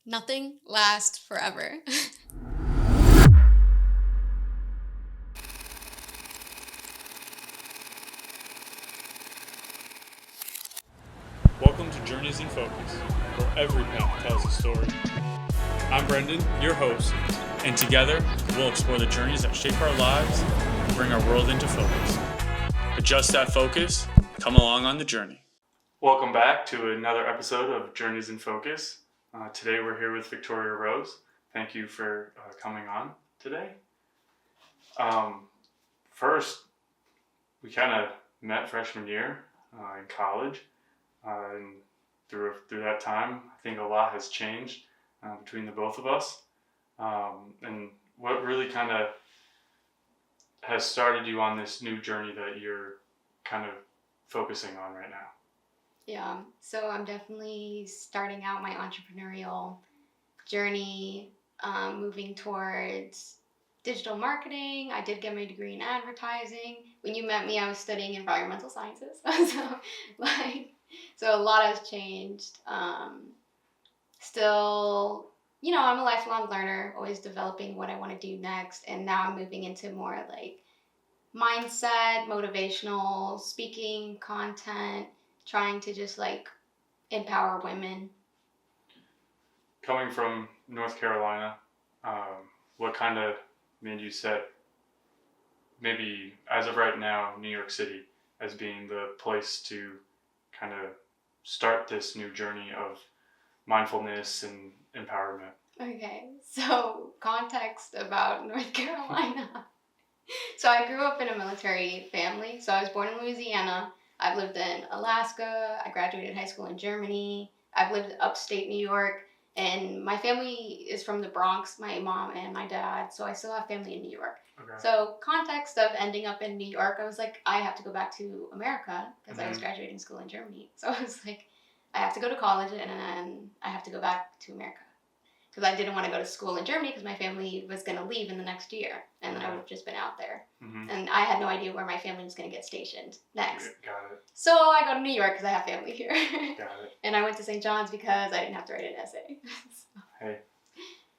Nothing lasts forever. Welcome to Journeys in Focus, where every path tells a story. I'm Brendan, your host, and together we'll explore the journeys that shape our lives and bring our world into focus. Adjust that focus, come along on the journey. Welcome back to another episode of Journeys in Focus. Today we're here with Victoria Rose. Thank you for coming on today. First, we kind of met freshman year in college. And through that time, I think a lot has changed between the both of us. And what really kind of has started you on this new journey that you're kind of focusing on right now? Yeah, so I'm definitely starting out my entrepreneurial journey, moving towards digital marketing. I did get my degree in advertising. When you met me, I was studying environmental sciences. So a lot has changed. Still, I'm a lifelong learner, always developing what I want to do next. And now I'm moving into more like mindset, motivational speaking, content, trying to just like empower women. Coming from North Carolina, what kind of made you set, maybe as of right now, New York City as being the place to kind of start this new journey of mindfulness and empowerment? Okay, so context about North Carolina. So I grew up in a military family. So I was born in Louisiana. I've lived in Alaska. I graduated high school in Germany. I've lived upstate New York. And my family is from the Bronx, my mom and my dad. So I still have family in New York. Okay. So context of ending up in New York, I was like, I have to go back to America because I was graduating school in Germany. So I was like, I have to go to college and then I have to go back to America. Because I didn't want to go to school in Germany because my family was going to leave in the next year. And then I would have just been out there. Mm-hmm. And I had no idea where my family was going to get stationed next. Got it. So I go to New York because I have family here. Got it. And I went to St. John's because I didn't have to write an essay. So. Hey,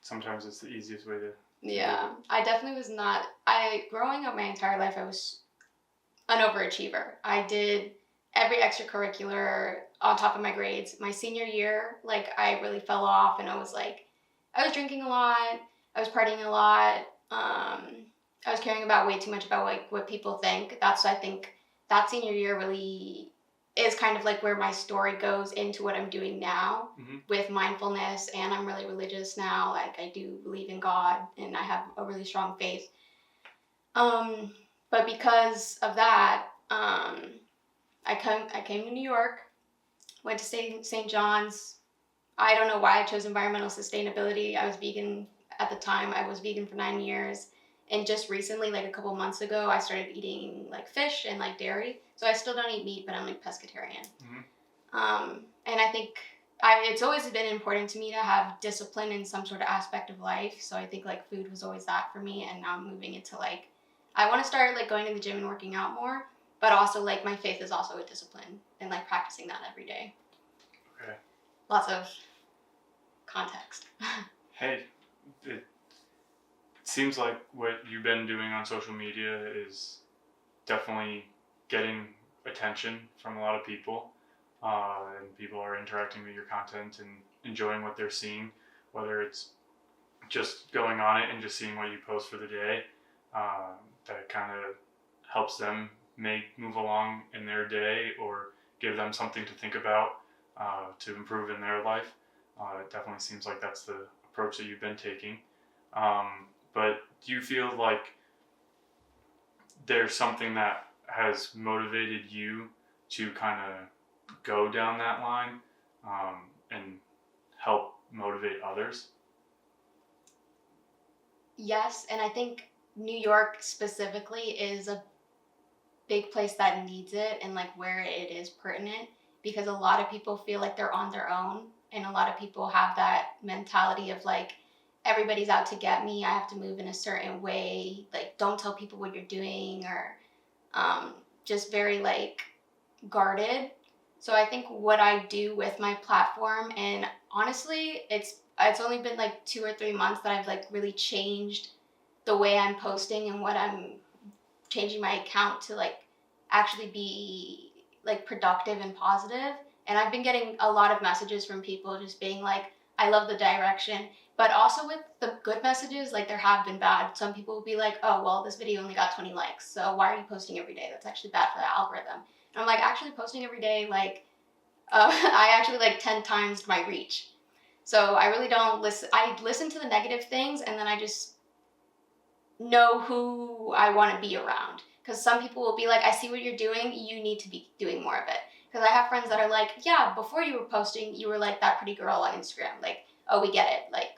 sometimes it's the easiest way to yeah, I definitely was not. Growing up my entire life, I was an overachiever. I did every extracurricular on top of my grades. My senior year, I really fell off and I was drinking a lot. I was partying a lot. I was caring about way too much about what people think. I think that senior year really is kind of like where my story goes into what I'm doing now with mindfulness, and I'm really religious now. I do believe in God and I have a really strong faith. But because of that, I came to New York, went to St. John's. I don't know why I chose environmental sustainability. I was vegan at the time. I was vegan for 9 years. And just recently, a couple months ago, I started eating fish and dairy. So I still don't eat meat, but I'm pescatarian. Mm-hmm. And I think it's always been important to me to have discipline in some sort of aspect of life. So I think food was always that for me. And now I'm moving into I want to start going to the gym and working out more. But also my faith is also a discipline and practicing that every day. Okay. Lots of context. Hey, it seems like what you've been doing on social media is definitely getting attention from a lot of people, and people are interacting with your content and enjoying what they're seeing, whether it's just going on it and just seeing what you post for the day. That kind of helps them move along in their day or give them something to think about to improve in their life. It definitely seems like that's the approach that you've been taking. But do you feel like there's something that has motivated you to kind of go down that line and help motivate others? Yes, and I think New York specifically is a big place that needs it and where it is pertinent, because a lot of people feel like they're on their own, and a lot of people have that mentality of everybody's out to get me. I have to move in a certain way. Don't tell people what you're doing, or just very guarded. So I think what I do with my platform, and Honestly, it's only been like 2 or 3 months that I've like really changed the way I'm posting and what I'm changing my account to like actually be like productive and positive. And I've been getting a lot of messages from people just being like, I love the direction. But also with the good messages, like there have been bad. Some people will be like, oh, well, this video only got 20 likes. So why are you posting every day? That's actually bad for the algorithm. And I'm like, actually posting every day, like, I actually like 10 times my reach. So I really don't listen. I listen to the negative things and then I just know who I want to be around. Because some people will be like, I see what you're doing, you need to be doing more of it. Because I have friends that are like, yeah, before you were posting, you were like that pretty girl on Instagram. Like, oh, we get it. Like,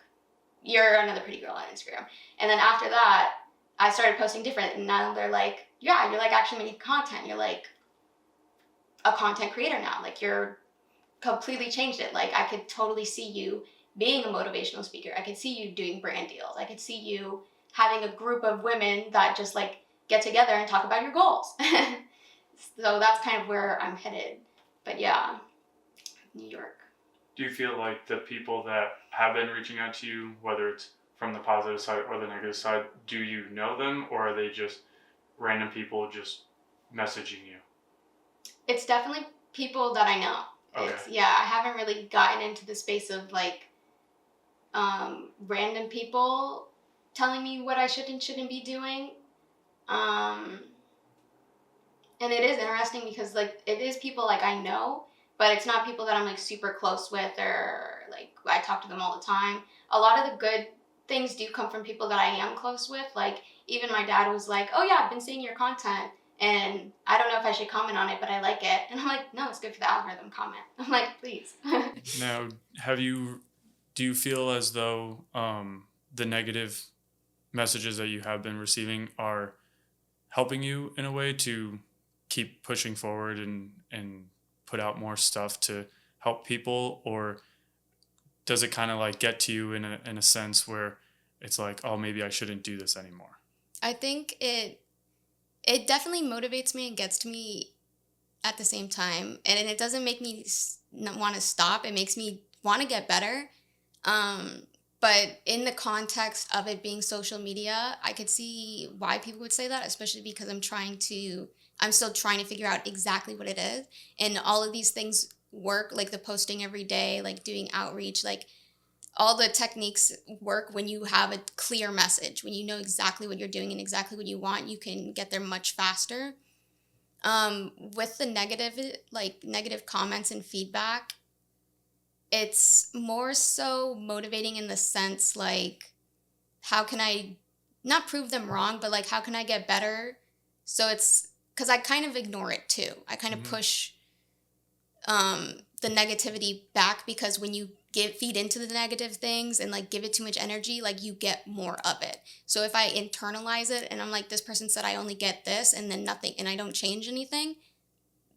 you're another pretty girl on Instagram. And then after that, I started posting different. And now they're like, yeah, you're like actually making content. You're like a content creator now. Like, you're completely changed it. Like, I could totally see you being a motivational speaker. I could see you doing brand deals. I could see you having a group of women that just like get together and talk about your goals. So that's kind of where I'm headed. But yeah, New York. Do you feel like the people that have been reaching out to you, whether it's from the positive side or the negative side, do you know them, or are they just random people just messaging you? It's definitely people that I know. Okay. Yeah, I haven't really gotten into the space of like random people telling me what I should and shouldn't be doing. And it is interesting because like it is people like I know, but it's not people that I'm like super close with or like I talk to them all the time. A lot of the good things do come from people that I am close with. Like even my dad was like, "Oh yeah, I've been seeing your content and I don't know if I should comment on it, but I like it." And I'm like, "No, it's good for the algorithm, comment." I'm like, "Please." Now, do you feel as though the negative messages that you have been receiving are helping you in a way to keep pushing forward and put out more stuff to help people, or does it kind of like get to you in a sense where it's like, oh, maybe I shouldn't do this anymore? I think it definitely motivates me and gets to me at the same time, and it doesn't make me want to stop. It makes me want to get better. Um, but in the context of it being social media, I could see why people would say that, especially because I'm still trying to figure out exactly what it is. And all of these things work, like the posting every day, like doing outreach, like all the techniques work when you have a clear message, when you know exactly what you're doing and exactly what you want, you can get there much faster. With the negative comments and feedback, it's more so motivating in the sense like how can I not prove them wrong, but like how can I get better? So it's because I kind of ignore it too. I kind of push the negativity back because when you feed into the negative things and like give it too much energy, like you get more of it. So if I internalize it and I'm like, this person said I only get this and then nothing and I don't change anything,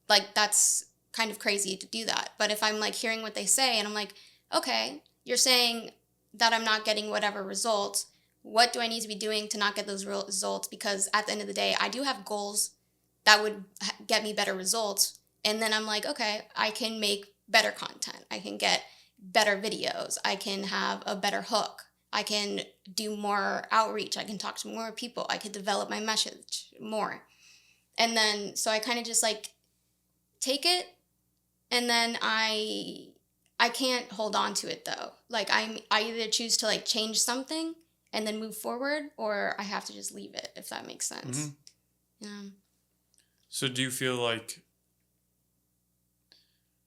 like that's kind of crazy to do that. But if I'm like hearing what they say and I'm like, okay, you're saying that I'm not getting whatever results, what do I need to be doing to not get those results? Because at the end of the day, I do have goals that would get me better results. And then I'm like, okay, I can make better content. I can get better videos. I can have a better hook. I can do more outreach. I can talk to more people. I could develop my message more. And then, so I kind of just like take it, and then I can't hold on to it though. Like I either choose to like change something and then move forward, or I have to just leave it, if that makes sense. Yeah. So do you feel like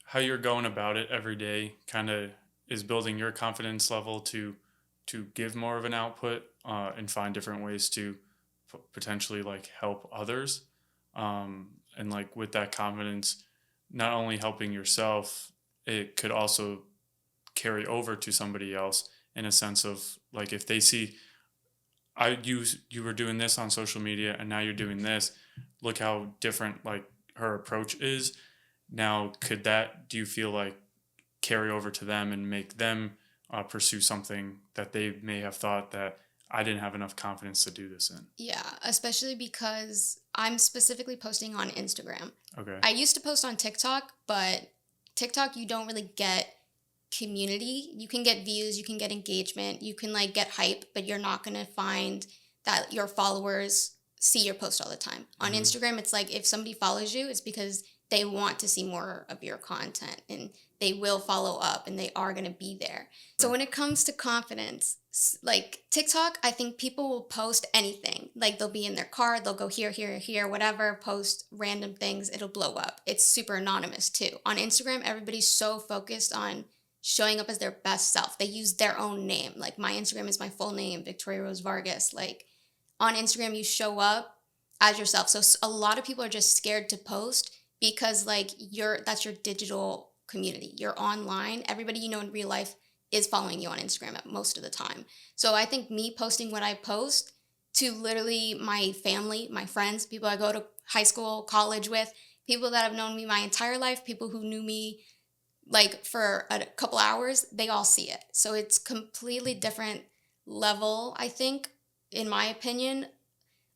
how you're going about it every day kind of is building your confidence level to give more of an output and find different ways to potentially like help others, and like with that confidence not only helping yourself, it could also carry over to somebody else in a sense of like if they see you were doing this on social media and now you're doing this, look how different like her approach is. Now do you feel like carry over to them and make them pursue something that they may have thought that I didn't have enough confidence to do this in? Yeah, especially because I'm specifically posting on Instagram. Okay. I used to post on TikTok, but TikTok you don't really get community. You can get views, you can get engagement, you can like get hype, but you're not going to find that your followers see your post all the time. On Instagram, it's like if somebody follows you, it's because they want to see more of your content, and they will follow up, and they are going to be there. So when it comes to confidence, like TikTok, I think people will post anything. Like they'll be in their car, they'll go here, here, here, whatever, post random things, it'll blow up. It's super anonymous too. On Instagram, everybody's so focused on showing up as their best self. They use their own name. Like my Instagram is my full name, Victoria Rose Vargas. Like on Instagram, you show up as yourself. So a lot of people are just scared to post because like that's your digital community. You're online. Everybody you know in real life is following you on Instagram at most of the time. So I think me posting what I post to literally my family, my friends, people I go to high school, college with, people that have known me my entire life, people who knew me like for a couple hours, they all see it. So it's completely different level, I think, in my opinion,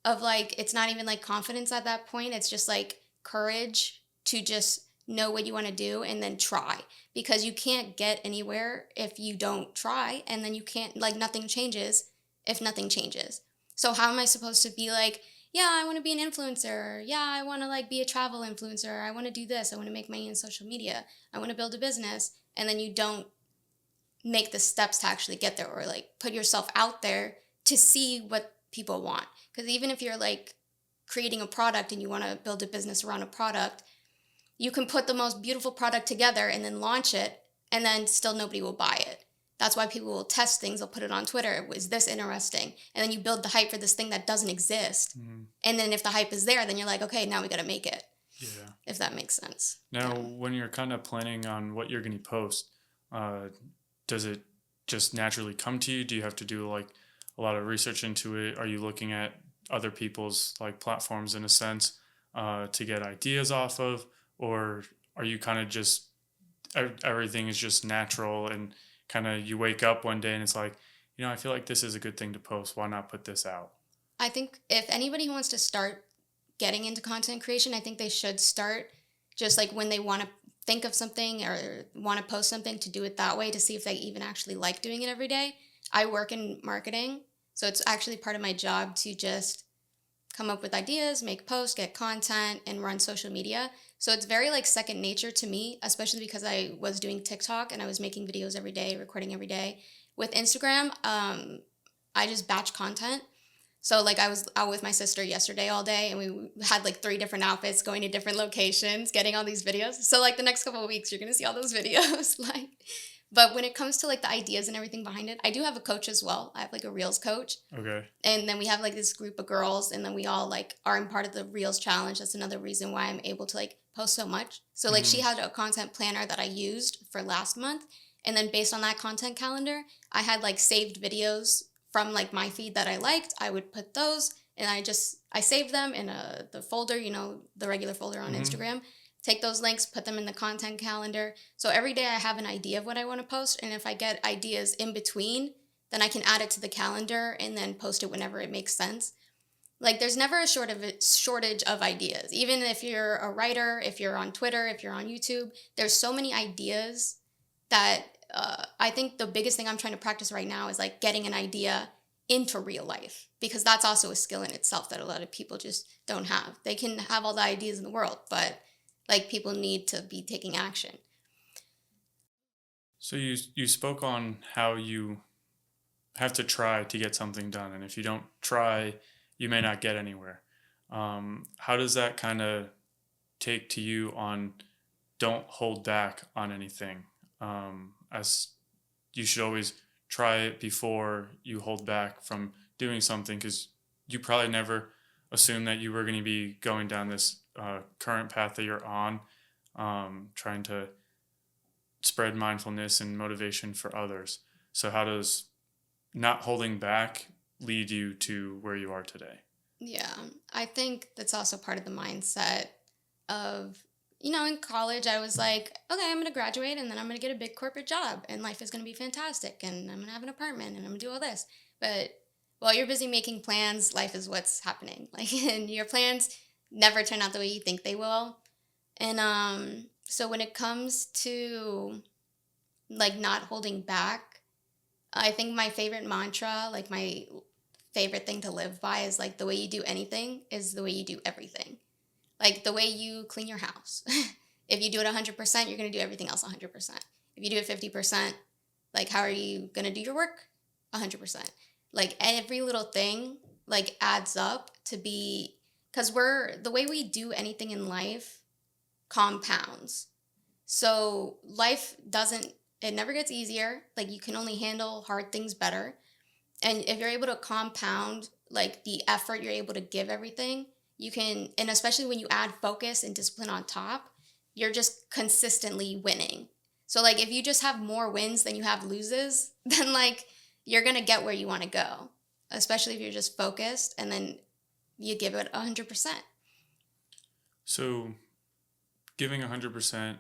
of like, it's not even like confidence at that point. It's just like courage to just know what you want to do and then try, because you can't get anywhere if you don't try, and then you can't, like, nothing changes if nothing changes. So how am I supposed to be like, yeah, I want to be an influencer. Yeah, I want to like be a travel influencer. I want to do this. I want to make money in social media. I want to build a business. And then you don't make the steps to actually get there, or like put yourself out there to see what people want. Because even if you're like creating a product and you want to build a business around a product, you can put the most beautiful product together and then launch it, and then still nobody will buy it. That's why people will test things. They'll put it on Twitter. Is this interesting? And then you build the hype for this thing that doesn't exist. And then if the hype is there, then you're like, okay, now we got to make it. Yeah. If that makes sense. Now, when you're kind of planning on what you're going to post, does it just naturally come to you? Do you have to do like a lot of research into it? Are you looking at other people's like platforms in a sense to get ideas off of? Or are you kind of just, everything is just natural, and kind of you wake up one day and it's like, I feel like this is a good thing to post. Why not put this out? I think if anybody who wants to start getting into content creation, I think they should start just like when they want to think of something or want to post something, to do it that way, to see if they even actually like doing it every day. I work in marketing, so it's actually part of my job to just come up with ideas, make posts, get content, and run social media. So it's very like second nature to me, especially because I was doing TikTok and I was making videos every day, recording every day. With Instagram, I just batch content. So like I was out with my sister yesterday all day, and we had like 3 different outfits, going to different locations, getting all these videos. So like the next couple of weeks, you're going to see all those videos. But when it comes to like the ideas and everything behind it, I do have a coach as well. I have like a Reels coach. Okay. And then we have like this group of girls, and then we all like are in part of the Reels challenge. That's another reason why I'm able to like post so much. So like she had a content planner that I used for last month. And then based on that content calendar, I had like saved videos from like my feed that I liked. I would put those, and I saved them in the folder, the regular folder on Instagram. Take those links, put them in the content calendar. So every day I have an idea of what I want to post. And if I get ideas in between, then I can add it to the calendar and then post it whenever it makes sense. Like there's never a shortage of ideas. Even if you're a writer, if you're on Twitter, if you're on YouTube, there's so many ideas that I think the biggest thing I'm trying to practice right now is like getting an idea into real life, because that's also a skill in itself that a lot of people just don't have. They can have all the ideas in the world, but like people need to be taking action. So you spoke on how you have to try to get something done, and if you don't try, you may not get anywhere. How does that kind of take to you on don't hold back on anything? As you should always try it before you hold back from doing something, because you probably never assumed that you were going to be going down this current path that you're on, trying to spread mindfulness and motivation for others. So how does not holding back lead you to where you are today? Yeah, I think that's also part of the mindset of, in college, I was like, okay, I'm going to graduate, and then I'm going to get a big corporate job, and life is going to be fantastic, and I'm going to have an apartment, and I'm going to do all this. But while you're busy making plans, life is what's happening. Like, and your plans never turn out the way you think they will. And so when it comes to like not holding back. I think my favorite mantra, like my favorite thing to live by is like the way you do anything is the way you do everything. Like the way you clean your house. If you do it 100%, you're going to do everything else 100%. If you do it 50%, like how are you going to do your work? 100%. Like every little thing like adds up to be, because the way we do anything in life compounds. So life doesn't, it never gets easier. Like you can only handle hard things better. And if you're able to compound like the effort you're able to give everything, you can, and especially when you add focus and discipline on top, you're just consistently winning. So like if you just have more wins than you have loses, then like you're going to get where you want to go, especially if you're just focused and then you give it 100%. So giving 100%,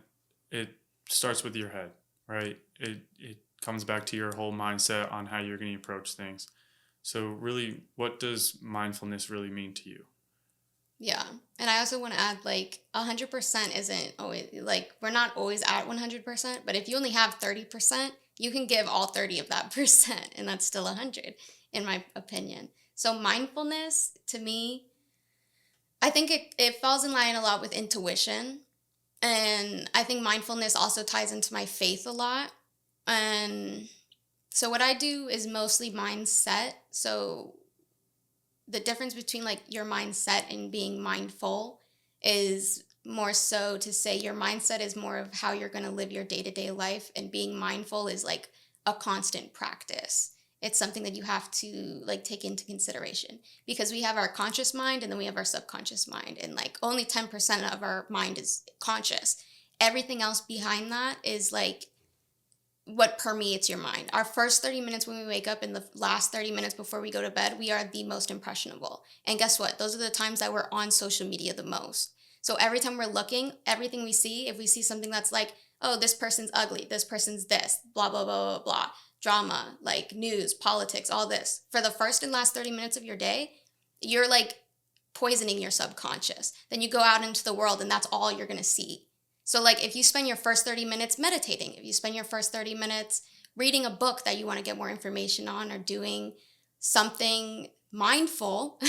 it starts with your head, right? It comes back to your whole mindset on how you're going to approach things. So really, what does mindfulness really mean to you? Yeah. And I also want to add like 100% isn't always like we're not always at 100%, but if you only have 30%, you can give all 30 of that percent and that's still 100 in my opinion. So mindfulness to me, I think it falls in line a lot with intuition. And I think mindfulness also ties into my faith a lot. And so what I do is mostly mindset. So the difference between like your mindset and being mindful is more so to say your mindset is more of how you're going to live your day-to-day life, and being mindful is like a constant practice. It's something that you have to like take into consideration, because we have our conscious mind and then we have our subconscious mind, and like only 10% of our mind is conscious. Everything else behind that is like what permeates your mind. Our first 30 minutes when we wake up and the last 30 minutes before we go to bed, we are the most impressionable. And guess what? Those are the times that we're on social media the most. So every time we're looking, everything we see, if we see something that's like, oh, this person's ugly, this person's this, blah, blah, blah, blah, blah, drama, like news, politics, all this, for the first and last 30 minutes of your day, you're like poisoning your subconscious. Then you go out into the world and that's all you're going to see. So like if you spend your first 30 minutes meditating, if you spend your first 30 minutes reading a book that you want to get more information on, or doing something mindful,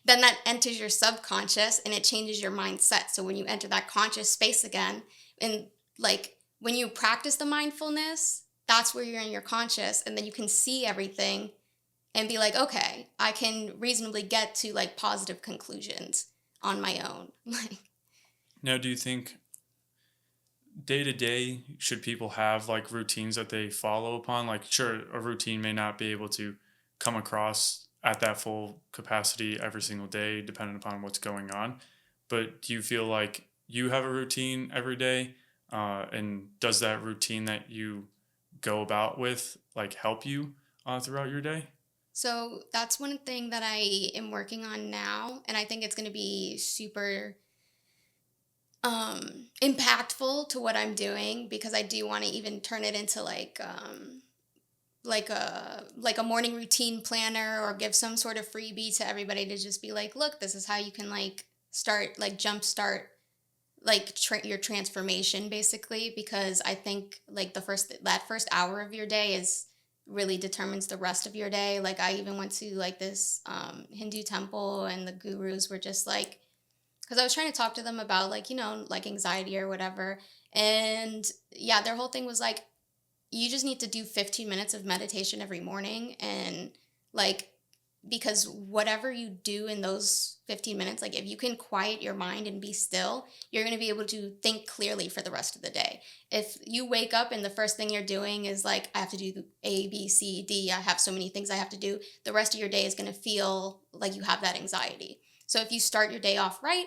then that enters your subconscious and it changes your mindset. So when you enter that conscious space again, and like when you practice the mindfulness, that's where you're in your conscious, and then you can see everything and be like, okay, I can reasonably get to like positive conclusions on my own. Like, Now, do you think day to day should people have like routines that they follow upon? Like, sure, a routine may not be able to come across at that full capacity every single day, depending upon what's going on. But do you feel like you have a routine every day? And does that routine that you go about with like help you throughout your day? so that's one thing that I am working on now, and I think it's going to be super impactful to what I'm doing, because I do want to even turn it into like a morning routine planner, or give some sort of freebie to everybody to just be like, look, this is how you can like start like jumpstart like your transformation basically, because I think like that first hour of your day is really determines the rest of your day. Like I even went to like this Hindu temple, and the gurus were just like, because I was trying to talk to them about like, like anxiety or whatever. And yeah, their whole thing was like, you just need to do 15 minutes of meditation every morning. And like, because whatever you do in those 15 minutes, like if you can quiet your mind and be still, you're going to be able to think clearly for the rest of the day. If you wake up and the first thing you're doing is like, I have to do A, B, C, D, I have so many things I have to do, the rest of your day is going to feel like you have that anxiety. So if you start your day off right,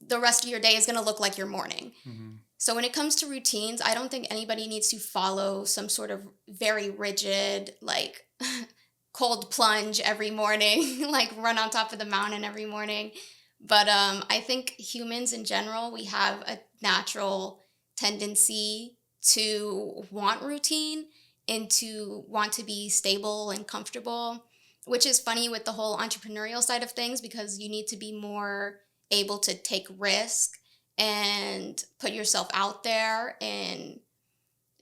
the rest of your day is going to look like your morning. Mm-hmm. So when it comes to routines, I don't think anybody needs to follow some sort of very rigid, like cold plunge every morning, like run on top of the mountain every morning. But I think humans in general, we have a natural tendency to want routine and to want to be stable and comfortable, which is funny with the whole entrepreneurial side of things, because you need to be more able to take risk and put yourself out there and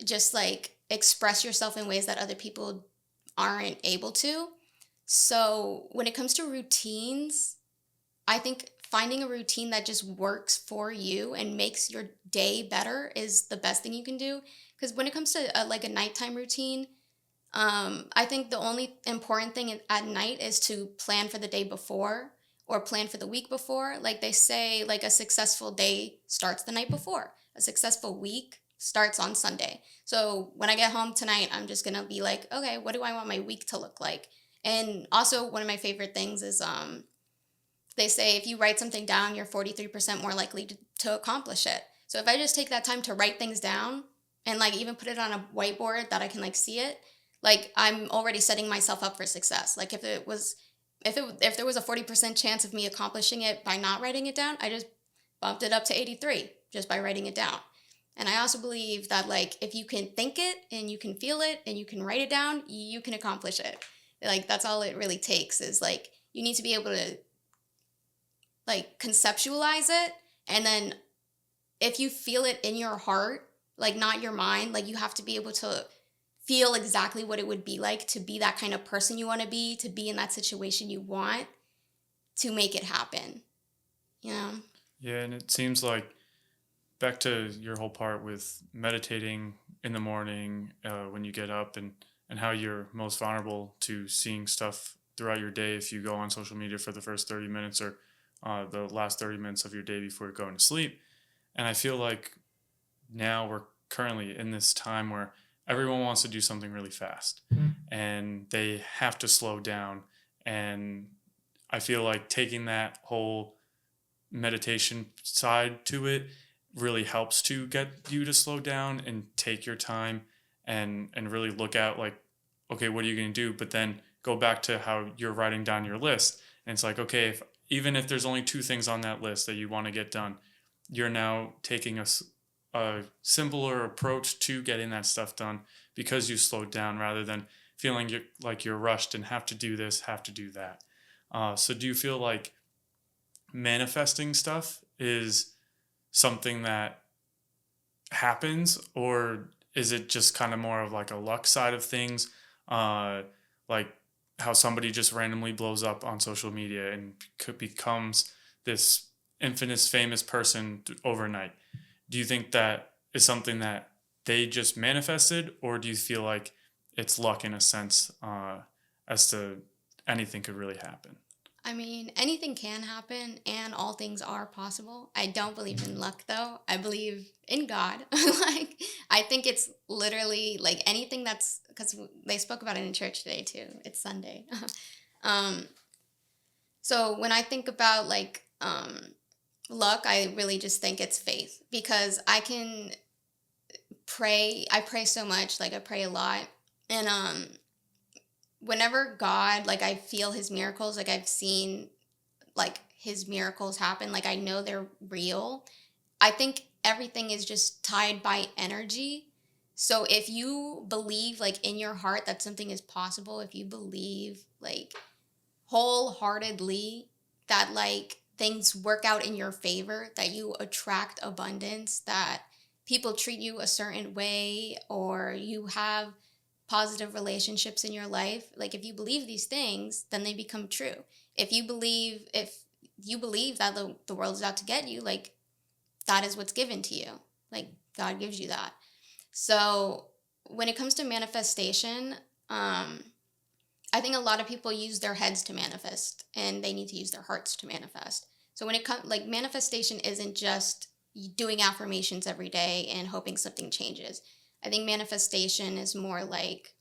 just like express yourself in ways that other people aren't able to. So when it comes to routines, I think finding a routine that just works for you and makes your day better is the best thing you can do. Because when it comes to like a nighttime routine, I think the only important thing at night is to plan for the day before or plan for the week before. Like they say, like a successful day starts the night before. A successful week starts on Sunday. So when I get home tonight, I'm just gonna be like, okay, what do I want my week to look like? And also one of my favorite things is they say if you write something down, you're 43% more likely to accomplish it. So if I just take that time to write things down and like even put it on a whiteboard that I can like see it, like I'm already setting myself up for success. Like if there was a 40% chance of me accomplishing it by not writing it down, I just bumped it up to 83 just by writing it down. And I also believe that like if you can think it and you can feel it and you can write it down, you can accomplish it. Like that's all it really takes is like you need to be able to like conceptualize it, and then if you feel it in your heart, like not your mind, like you have to be able to feel exactly what it would be like to be that kind of person you want to be in that situation you want to make it happen, you know? Yeah, and it seems like back to your whole part with meditating in the morning when you get up, and how you're most vulnerable to seeing stuff throughout your day if you go on social media for the first 30 minutes or the last 30 minutes of your day before you're going to sleep. And I feel like now we're currently in this time where everyone wants to do something really fast and they have to slow down. And I feel like taking that whole meditation side to it really helps to get you to slow down and take your time and really look at like, okay, what are you going to do? But then go back to how you're writing down your list, and it's like, okay, if even if there's only two things on that list that you want to get done, you're now taking a simpler approach to getting that stuff done because you slowed down rather than feeling like you're rushed and have to do this, have to do that. So do you feel like manifesting stuff is something that happens, or is it just kind of more of like a luck side of things? Like how somebody just randomly blows up on social media and becomes this infamous famous person overnight. Do you think that is something that they just manifested, or do you feel like it's luck in a sense, as to anything could really happen? I mean, anything can happen and all things are possible. I don't believe in luck though. I believe in God. Like, I think it's literally like anything that's because they spoke about it in church today too. It's Sunday. um, so when I think about like luck, I really just think it's faith because I can pray. I pray so much. Like, I pray a lot. And whenever God, like I feel his miracles, like I've seen like his miracles happen, like I know they're real. I think everything is just tied by energy. So if you believe like in your heart that something is possible, if you believe like wholeheartedly that like things work out in your favor, that you attract abundance, that people treat you a certain way, or you have positive relationships in your life, like if you believe these things, then they become true. If you believe that the world is out to get you, like that is what's given to you. Like God gives you that. So when it comes to manifestation, I think a lot of people use their heads to manifest and they need to use their hearts to manifest. So when it comes, like, manifestation isn't just doing affirmations every day and hoping something changes. I think manifestation is more like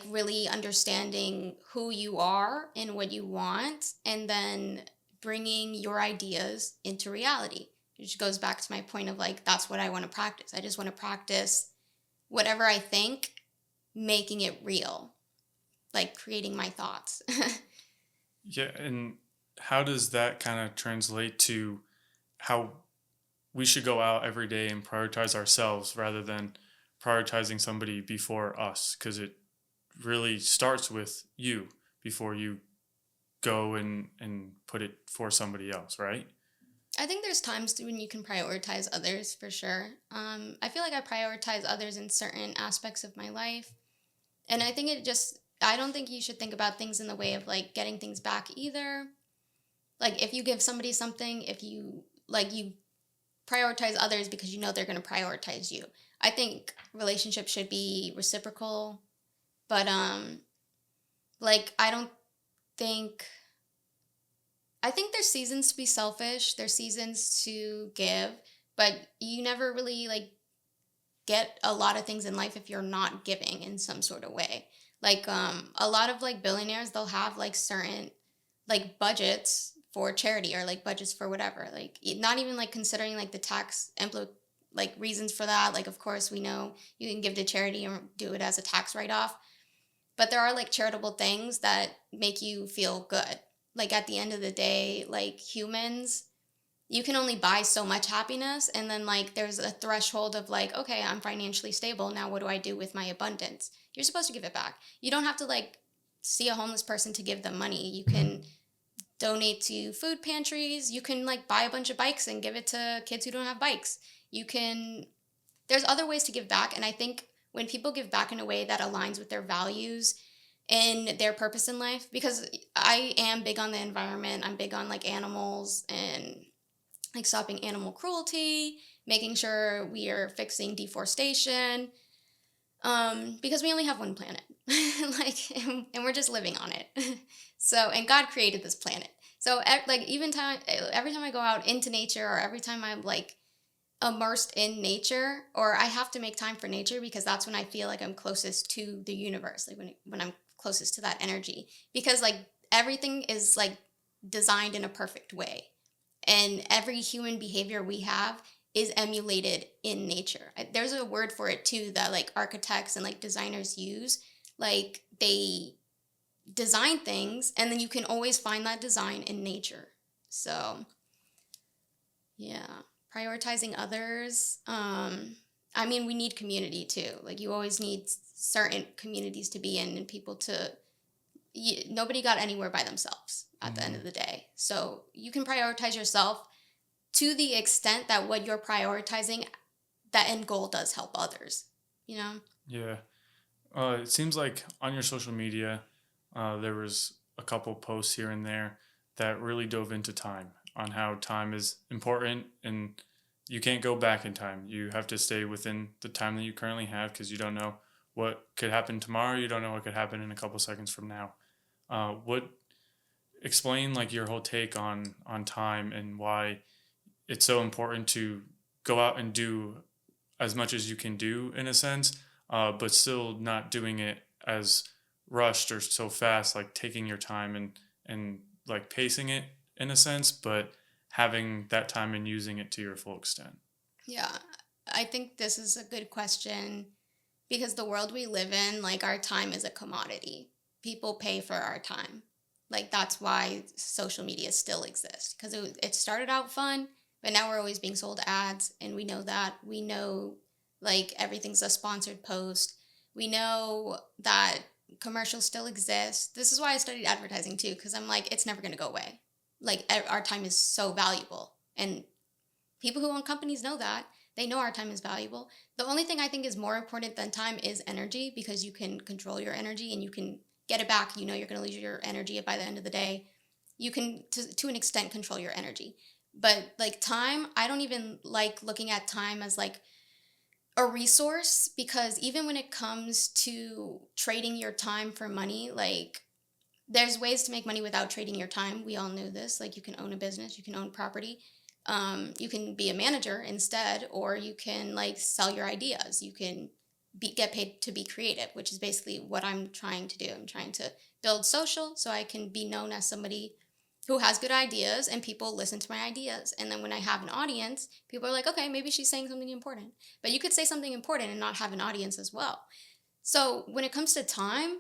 really understanding who you are and what you want, and then bringing your ideas into reality. Which goes back to my point of like, that's what I want to practice. I just want to practice whatever I think, making it real, like creating my thoughts. Yeah, and how does that kind of translate to how we should go out every day and prioritize ourselves rather than prioritizing somebody before us? Because it really starts with you before you go and put it for somebody else, right? I think there's times when you can prioritize others for sure. I feel like I prioritize others in certain aspects of my life. And I think I don't think you should think about things in the way of like getting things back either. Like if you give somebody something, if you like, you prioritize others because you know they're going to prioritize you. I think relationships should be reciprocal, but like think I think there's seasons to be selfish, there's seasons to give, but you never really like get a lot of things in life if you're not giving in some sort of way. Like a lot of like billionaires, they'll have like certain like budgets for charity or like budgets for whatever. Like not even like considering like the like reasons for that. Like of course we know you can give to charity and do it as a tax write off, but there are like charitable things that make you feel good. Like at the end of the day, like humans, you can only buy so much happiness, and then like there's a threshold of like, okay, I'm financially stable, now what do I do with my abundance? You're supposed to give it back. You don't have to like see a homeless person to give them money. You can donate to food pantries. You can like buy a bunch of bikes and give it to kids who don't have bikes. You can There's other ways to give back, and I think when people give back in a way that aligns with their values and their purpose in life, because I am big on the environment, I'm big on like animals and like stopping animal cruelty, making sure we are fixing deforestation, because we only have one planet, like, and we're just living on it. So, and God created this planet. So, like, every time I go out into nature, or every time I'm like immersed in nature, or I have to make time for nature, because that's when I feel like I'm closest to the universe, like when I'm closest to that energy, because like everything is like designed in a perfect way, and every human behavior we have is emulated in nature. There's a word for it too that like architects and like designers use. Like they design things and then you can always find that design in nature. So, yeah, prioritizing others. I mean, we need community too. Like you always need certain communities to be in and people to nobody got anywhere by themselves at the end of the day. So you can prioritize yourself to the extent that what you're prioritizing, that end goal does help others, you know? Yeah. It seems like on your social media, there was a couple posts here and there that really dove into time, on how time is important and you can't go back in time. You have to stay within the time that you currently have, because you don't know what could happen tomorrow. You don't know what could happen in a couple seconds from now. What explain like your whole take on time and why it's so important to go out and do as much as you can do in a sense, but still not doing it as rushed or so fast, like taking your time and like pacing it in a sense, but having that time and using it to your full extent. Yeah, I think this is a good question because the world we live in, like our time is a commodity. People pay for our time. Like that's why social media still exists, because it started out fun, but now we're always being sold ads, and we know that. We know like everything's a sponsored post. We know that commercials still exist. This is why I studied advertising too, because I'm like, it's never going to go away. Like our time is so valuable, and people who own companies know that. They know our time is valuable. The only thing I think is more important than time is energy, because you can control your energy and you can get it back. You know you're going to lose your energy by the end of the day. You can, to an extent, control your energy. But like time, I don't even like looking at time as like a resource, because even when it comes to trading your time for money, like there's ways to make money without trading your time. We all know this. Like you can own a business, you can own property, you can be a manager instead, or you can like sell your ideas. You can get paid to be creative, which is basically what I'm trying to do. I'm trying to build social so I can be known as somebody who has good ideas and people listen to my ideas. And then when I have an audience, people are like, okay, maybe she's saying something important. But you could say something important and not have an audience as well. So when it comes to time,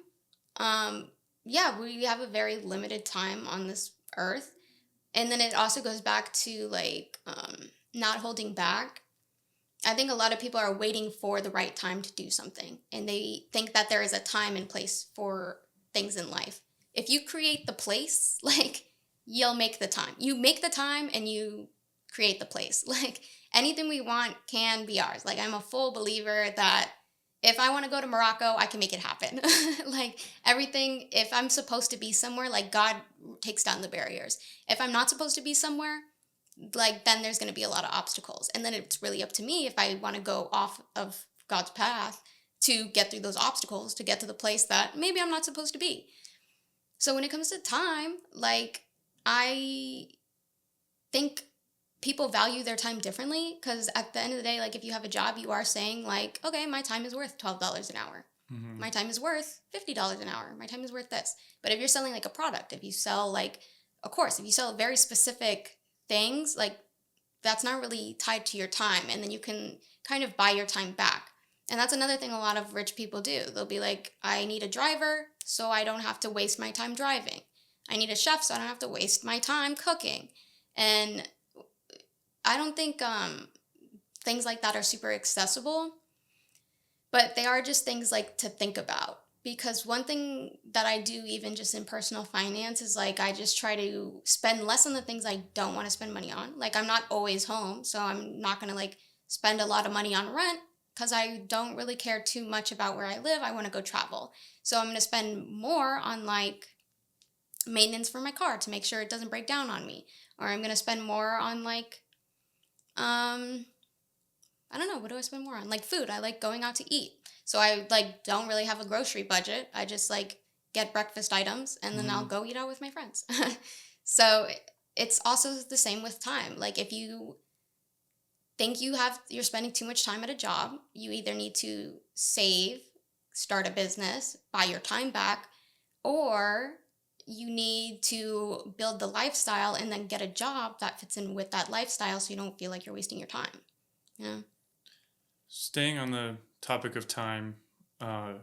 yeah, we have a very limited time on this earth. And then it also goes back to like not holding back. I think a lot of people are waiting for the right time to do something, and they think that there is a time and place for things in life. If you create the place, like you'll make the time. You make the time and you create the place. Like anything we want can be ours. Like I'm a full believer that if I want to go to Morocco, I can make it happen. Like everything, if I'm supposed to be somewhere, like God takes down the barriers. If I'm not supposed to be somewhere, like then there's going to be a lot of obstacles. And then it's really up to me if I want to go off of God's path to get through those obstacles, to get to the place that maybe I'm not supposed to be. So when it comes to time, like I think people value their time differently because at the end of the day, like if you have a job, you are saying like, okay, my time is worth $12 an hour. Mm-hmm. My time is worth $50 an hour. My time is worth this. But if you're selling like a product, if you sell like a course, if you sell very specific things, like that's not really tied to your time. And then you can kind of buy your time back. And that's another thing a lot of rich people do. They'll be like, I need a driver so I don't have to waste my time driving. I need a chef so I don't have to waste my time cooking. And I don't think things like that are super accessible, but they are just things like to think about. Because one thing that I do even just in personal finance is like I just try to spend less on the things I don't want to spend money on. Like I'm not always home, so I'm not going to like spend a lot of money on rent because I don't really care too much about where I live. I want to go travel. So I'm going to spend more on like maintenance for my car to make sure it doesn't break down on me. Or I'm going to spend more on like, I don't know, what do I spend more on? Like food. I like going out to eat. So I like don't really have a grocery budget. I just like get breakfast items and then I'll go eat out with my friends. So it's also the same with time. Like if you think you're spending too much time at a job, you either need to save, start a business, buy your time back, or you need to build the lifestyle and then get a job that fits in with that lifestyle so you don't feel like you're wasting your time. Yeah. Staying on the topic of time, are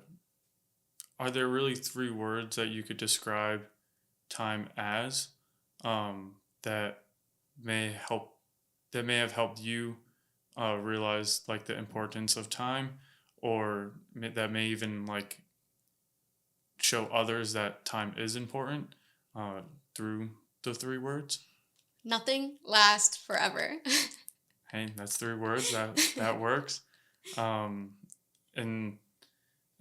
there really 3 words that you could describe time as that may help that may have helped you realize like the importance of time, or that may even like show others that time is important through the 3 words? Nothing lasts forever. Hey, that's 3 words that works. Um, and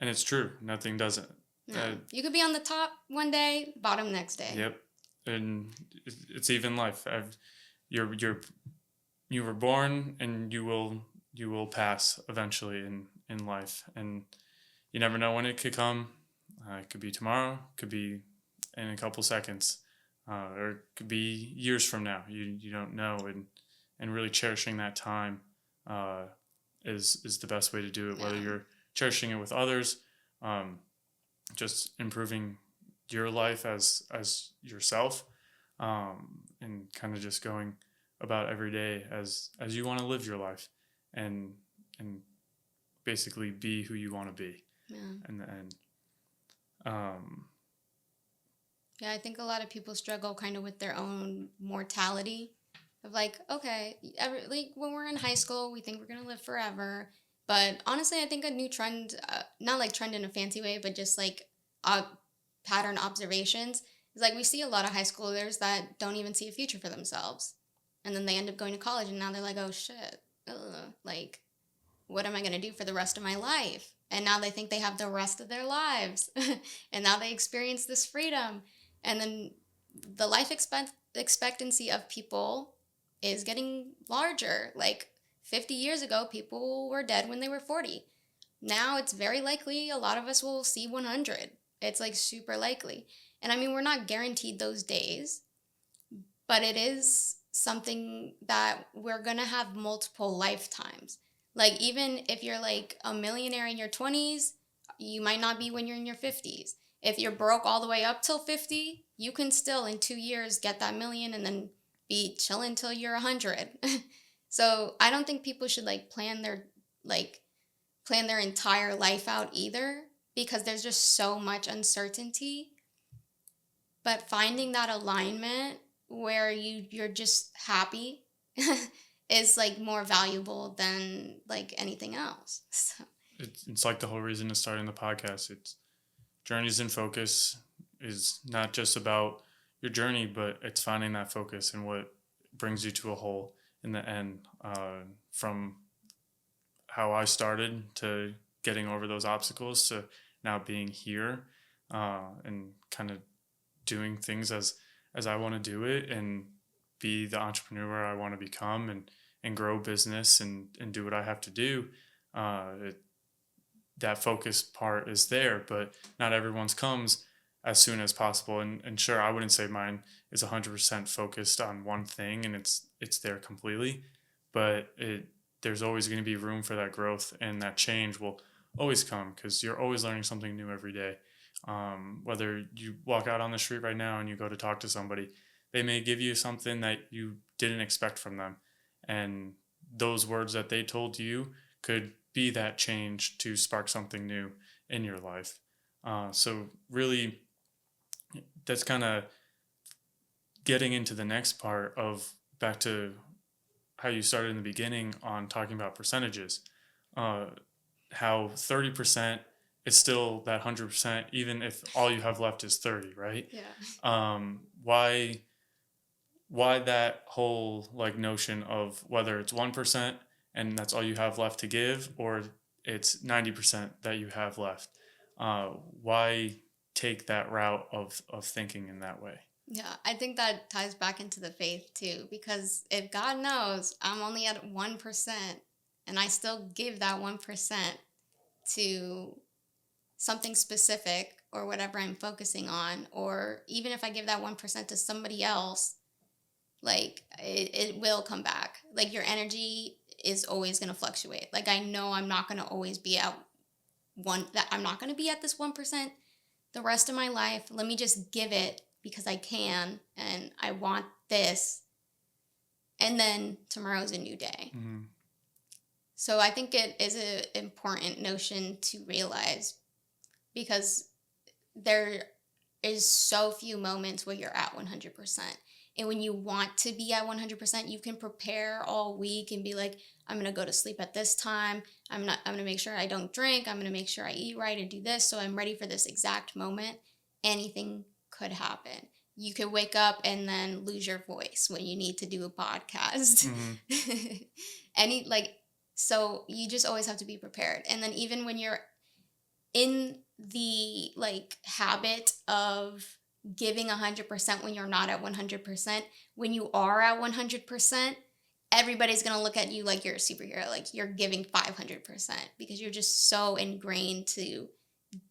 it's true. Nothing doesn't. No. You could be on the top one day, bottom next day. Yep. And it's even life. You were born, and you will pass eventually in life, and you never know when it could come. It could be tomorrow. Could be in a couple seconds, or it could be years from now. You don't know, and really cherishing that time is the best way to do it. Whether you're cherishing it with others, just improving your life as yourself, and kind of just going about every day as you want to live your life, and basically be who you want to be in the end. Yeah, I think a lot of people struggle kind of with their own mortality of like, okay, like when we're in high school, we think we're going to live forever. But honestly, I think a new trend, not like trend in a fancy way, but just like pattern observations, is like we see a lot of high schoolers that don't even see a future for themselves. And then they end up going to college and now they're like, oh shit, like, what am I going to do for the rest of my life? And now they think they have the rest of their lives. And now they experience this freedom. And then the life expectancy of people is getting larger. Like 50 years ago, people were dead when they were 40. Now it's very likely a lot of us will see 100. It's like super likely. And I mean, we're not guaranteed those days, but it is something that we're going to have multiple lifetimes. Like even if you're like a millionaire in your 20s, you might not be when you're in your 50s. If you're broke all the way up till 50, you can still in 2 years get that million and then be chilling till you're 100. So I don't think people should like plan their entire life out either, because there's just so much uncertainty. But finding that alignment where you're just happy is like more valuable than like anything else. So. It's like the whole reason of starting the podcast. It's Journeys in Focus is not just about your journey, but it's finding that focus and what brings you to a whole. in the end, from how I started to getting over those obstacles to now being here, and kind of doing things as I want to do it and be the entrepreneur I want to become, and grow business and do what I have to do. It, that focus part is there, but not everyone's comes as soon as possible. And sure, I wouldn't say mine is 100% focused on one thing and it's there completely, but there's always going to be room for that growth, and that change will always come because you're always learning something new every day. Whether you walk out on the street right now and you go to talk to somebody, they may give you something that you didn't expect from them. And those words that they told you could be that change to spark something new in your life. So, really, that's kind of getting into the next part of back to how you started in the beginning on talking about percentages. Uh, how 30% is still that 100%, even if all you have left is 30, right? Yeah. Why that whole like notion of whether it's 1% and that's all you have left to give, or it's 90% that you have left? Why take that route of thinking in that way? Yeah, I think that ties back into the faith too, because if God knows I'm only at 1% and I still give that 1% to something specific or whatever I'm focusing on, or even if I give that 1% to somebody else, like it will come back. Like your energy is always going to fluctuate. Like I know I'm not going to always be at I'm not going to be at this 1% the rest of my life. Let me just give it because I can and I want this. And then tomorrow's a new day. Mm-hmm. So I think it is an important notion to realize, because there is so few moments where you're at 100%. And when you want to be at 100%, you can prepare all week and be like, I'm going to go to sleep at this time. I'm going to make sure I don't drink. I'm going to make sure I eat right and do this. So I'm ready for this exact moment. Anything could happen. You could wake up and then lose your voice when you need to do a podcast. Mm-hmm. So you just always have to be prepared. And then even when you're in the habit of giving 100% when you're not at 100%, when you are at 100%, everybody's going to look at you like you're a superhero, like you're giving 500%, because you're just so ingrained to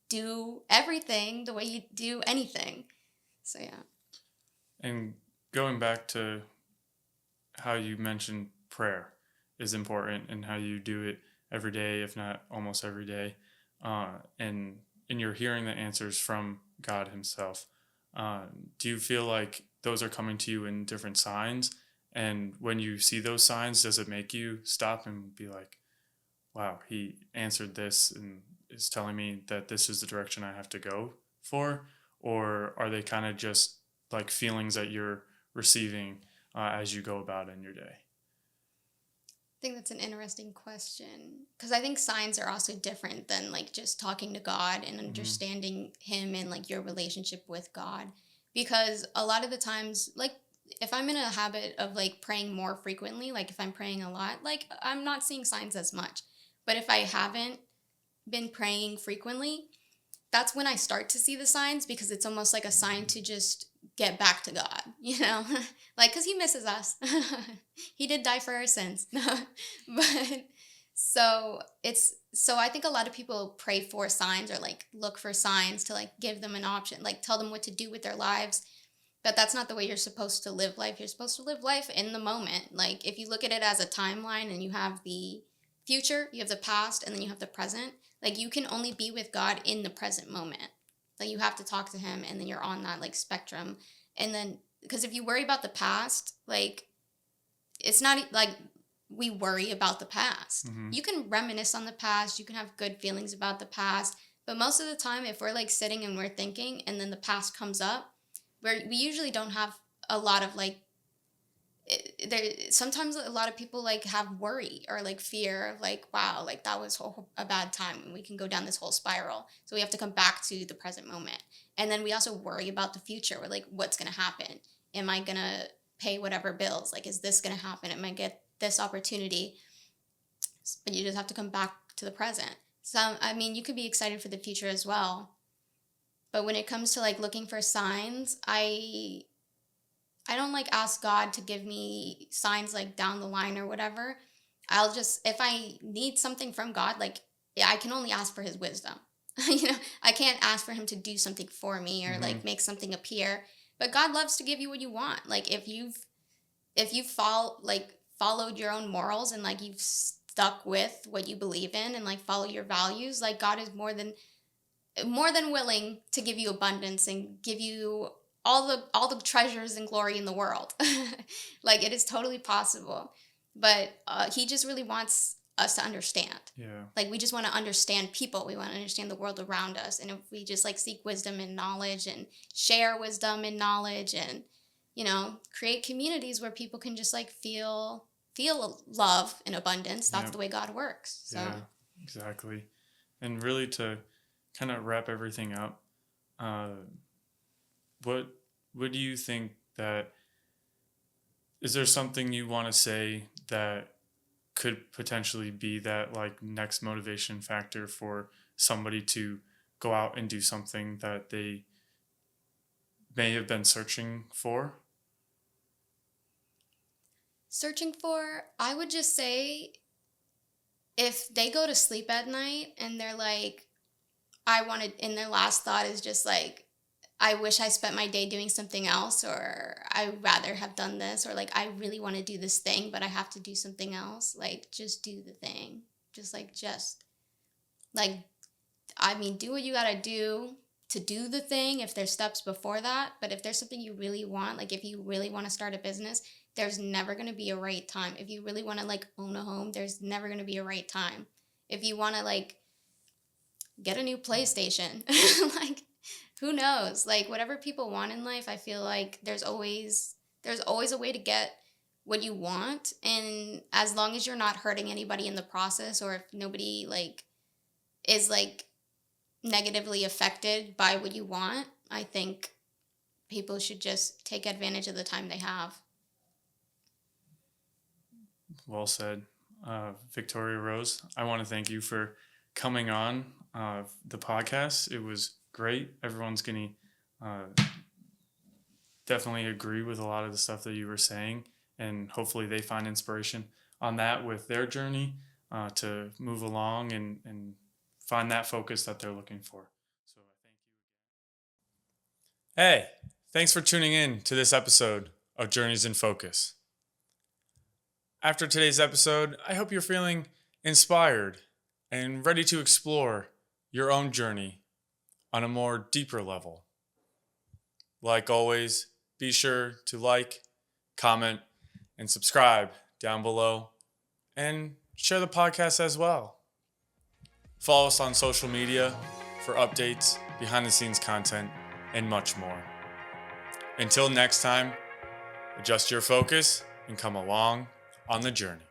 do everything the way you do anything. So yeah. And going back to how you mentioned prayer is important and how you do it every day, if not almost every day. And you're hearing the answers from God himself. Do you feel like those are coming to you in different signs? And when you see those signs, does it make you stop and be like, wow, he answered this and is telling me that this is the direction I have to go for? Or are they kind of just like feelings that you're receiving as you go about in your day? I think that's an interesting question, because I think signs are also different than just talking to God and understanding him and your relationship with God. Because a lot of the times, if I'm in a habit of praying more frequently, if I'm praying a lot, I'm not seeing signs as much. But if I haven't been praying frequently, that's when I start to see the signs, because it's almost like a sign to just get back to God, because he misses us. He did die for our sins. But so I think a lot of people pray for signs, or look for signs to give them an option, tell them what to do with their lives. But that's not the way you're supposed to live life. You're supposed to live life in the moment. If you look at it as a timeline, and you have the future, you have the past, and then you have the present, you can only be with God in the present moment. You have to talk to him, and then you're on that spectrum. And then, because if you worry about the past, it's not we worry about the past. Mm-hmm. You can reminisce on the past, you can have good feelings about the past, but most of the time, if we're sitting and we're thinking, and then the past comes up, we usually don't have a lot of sometimes a lot of people have worry or fear of wow, that was a bad time, and we can go down this whole spiral. So we have to come back to the present moment. And then we also worry about the future. We're what's going to happen? Am I going to pay whatever bills? Is this going to happen? Am I this opportunity, but you just have to come back to the present. So, I mean, you could be excited for the future as well. But when it comes to like looking for signs, I don't like ask God to give me signs like down the line or whatever. I'll just, if I need something from God, like yeah, I can only ask for his wisdom. I can't ask for him to do something for me or like make something appear. But God loves to give you what you want. Like if you've followed your own morals and like you've stuck with what you believe in and like follow your values, like God is more than willing to give you abundance and give you all the treasures and glory in the world. Like it is totally possible, but he just really wants us to understand. Yeah. Like we just want to understand people. We want to understand the world around us, and if we just like seek wisdom and knowledge and share wisdom and knowledge and create communities where people can just like feel love in abundance. That's the way God works. So yeah, exactly. And really to kind of wrap everything up, what do you think that is there something you want to say that could potentially be that like next motivation factor for somebody to go out and do something that they may have been searching for? I would just say if they go to sleep at night and they're like, and their last thought is just like, I wish I spent my day doing something else, or I would rather have done this, or like, I really want to do this thing, but I have to do something else. Like, just do the thing. I mean, do what you got to do the thing if there's steps before that. But if there's something you really want, like if you really want to start a business, there's never going to be a right time. If you really want to like own a home, there's never going to be a right time. If you want to like get a new PlayStation, like who knows? Like whatever people want in life, I feel like there's always a way to get what you want, and as long as you're not hurting anybody in the process, or if nobody like is like negatively affected by what you want, I think people should just take advantage of the time they have. Well said. Victoria Rose, I want to thank you for coming on the podcast. It was great. Everyone's going to definitely agree with a lot of the stuff that you were saying, and hopefully they find inspiration on that with their journey to move along and find that focus that they're looking for. So thank you. Hey, thanks for tuning in to this episode of Journeys in Focus. After today's episode, I hope you're feeling inspired and ready to explore your own journey on a more deeper level. Like always, be sure to like, comment, and subscribe down below, and share the podcast as well. Follow us on social media for updates, behind the scenes content, and much more. Until next time, adjust your focus and come along on the journey.